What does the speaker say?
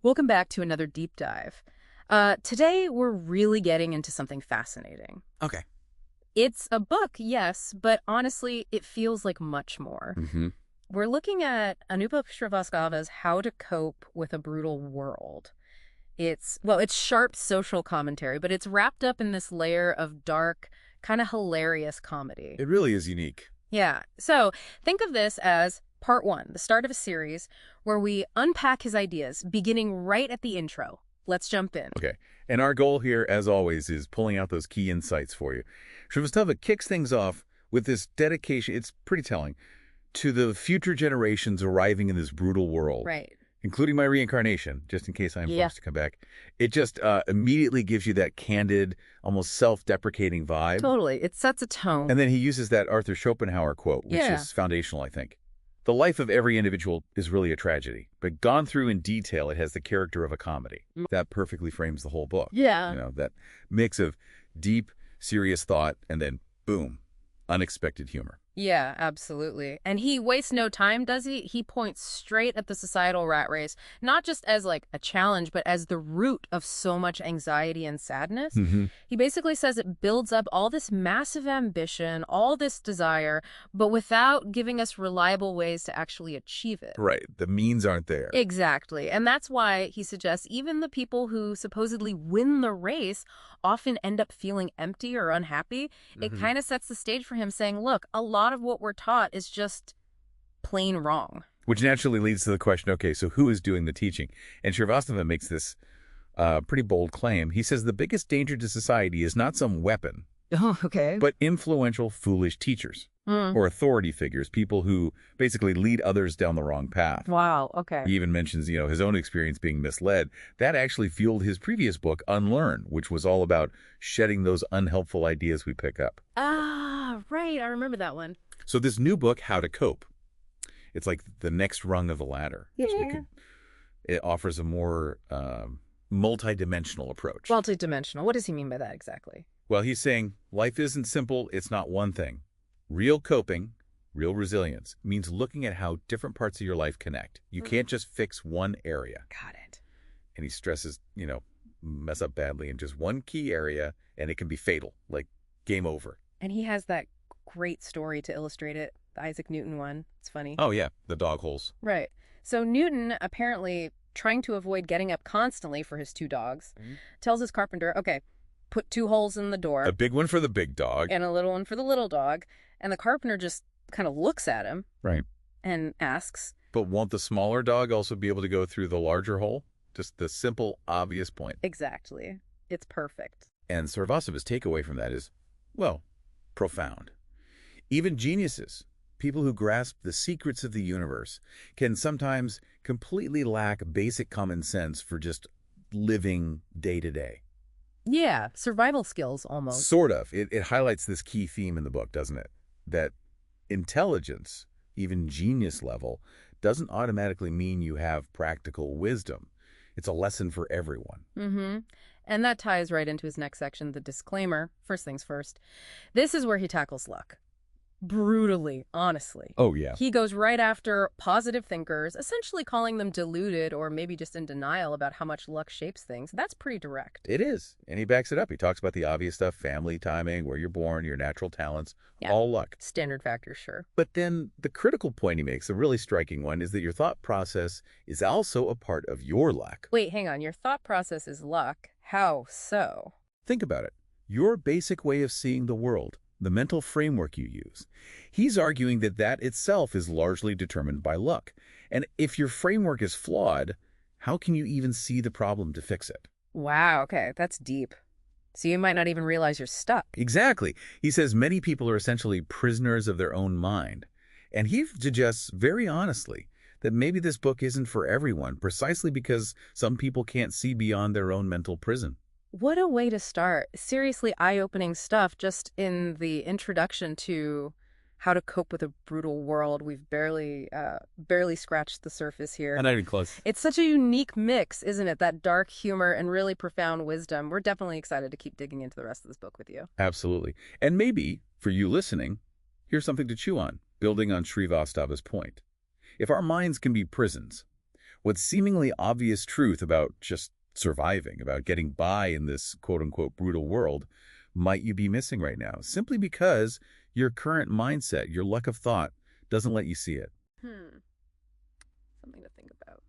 Welcome back to another deep dive. Today, we're really getting into something fascinating. Okay. It's a book, yes, but honestly, it feels like much more. Mm-hmm. We're looking at Anubhav Srivastava's How to Cope with a Brutal World. It's sharp social commentary, but it's wrapped up in this layer of dark, kind of hilarious comedy. It really is unique. Yeah, so think of this as part one, the start of a series where we unpack his ideas, beginning right at the intro. Let's jump in. Okay. And our goal here, as always, is pulling out those key insights for you. Srivastava kicks things off with this dedication, it's pretty telling, to the future generations arriving in this brutal world. Right. Including my reincarnation, just in case I'm Yeah. forced to come back. It just immediately gives you that candid, almost self-deprecating vibe. Totally. It sets a tone. And then he uses that Arthur Schopenhauer quote, which Yeah. is foundational, I think. The life of every individual is really a tragedy, but gone through in detail, it has the character of a comedy. That perfectly frames the whole book. Yeah. You know, that mix of deep, serious thought and then, boom, unexpected humor. Yeah, absolutely. And he wastes no time, does he? He points straight at the societal rat race, not just as like a challenge, but as the root of so much anxiety and sadness. Mm-hmm. He basically says it builds up all this massive ambition, all this desire, but without giving us reliable ways to actually achieve it. Right. The means aren't there. Exactly. And that's why he suggests even the people who supposedly win the race often end up feeling empty or unhappy. It kind of sets the stage for him saying, look, a lot of what we're taught is just plain wrong. Which naturally leads to the question, okay, so who is doing the teaching? And Srivastava makes this pretty bold claim. He says the biggest danger to society is not some weapon, Oh, okay. but influential, foolish teachers or authority figures, people who basically lead others down the wrong path. Wow, okay. He even mentions, his own experience being misled. That actually fueled his previous book, Unlearn, which was all about shedding those unhelpful ideas we pick up. Ah, right. I remember that one. So this new book, How to Cope, it's like the next rung of the ladder. Yeah. It offers a more multi-dimensional approach. Multidimensional. What does he mean by that exactly? Well, he's saying life isn't simple. It's not one thing. Real coping, real resilience means looking at how different parts of your life connect. You can't just fix one area. Got it. And he stresses, mess up badly in just one key area, and it can be fatal, like game over. And he has that great story to illustrate it, the Isaac Newton one. It's funny. Oh, yeah, the dog holes. Right. So Newton, apparently trying to avoid getting up constantly for his two dogs, tells his carpenter, okay, put two holes in the door. A big one for the big dog. And a little one for the little dog. And the carpenter just kind of looks at him. Right. And asks. But won't the smaller dog also be able to go through the larger hole? Just the simple, obvious point. Exactly. It's perfect. And Srivastava's takeaway from that is, well, profound. Even geniuses, people who grasp the secrets of the universe, can sometimes completely lack basic common sense for just living day to day. Yeah, survival skills almost. Sort of. It highlights this key theme in the book, doesn't it? That intelligence, even genius level, doesn't automatically mean you have practical wisdom. It's a lesson for everyone. And that ties right into his next section, the disclaimer. First things first. This is where he tackles luck. Brutally, honestly. Oh, yeah. He goes right after positive thinkers, essentially calling them deluded or maybe just in denial about how much luck shapes things. That's pretty direct. It is. And he backs it up. He talks about the obvious stuff, family, timing, where you're born, your natural talents, Yeah. all luck. Standard factors, sure. But then the critical point he makes, a really striking one, is that your thought process is also a part of your luck. Wait, hang on. Your thought process is luck. How so? Think about it. Your basic way of seeing the world, the mental framework you use. He's arguing that that itself is largely determined by luck. And if your framework is flawed, how can you even see the problem to fix it? Wow, okay, that's deep. So you might not even realize you're stuck. Exactly. He says many people are essentially prisoners of their own mind. And he suggests very honestly that maybe this book isn't for everyone, precisely because some people can't see beyond their own mental prison. What a way to start. Seriously eye-opening stuff just in the introduction to How to Cope with a Brutal World. We've barely scratched the surface here. Not even close. It's such a unique mix, isn't it? That dark humor and really profound wisdom. We're definitely excited to keep digging into the rest of this book with you. Absolutely. And maybe, for you listening, here's something to chew on, building on Srivastava's point. If our minds can be prisons, What seemingly obvious truth about just surviving, about getting by in this quote-unquote brutal world, might you be missing right now, simply because your current mindset, your luck of thought, doesn't let you see it? Hmm. Something to think about.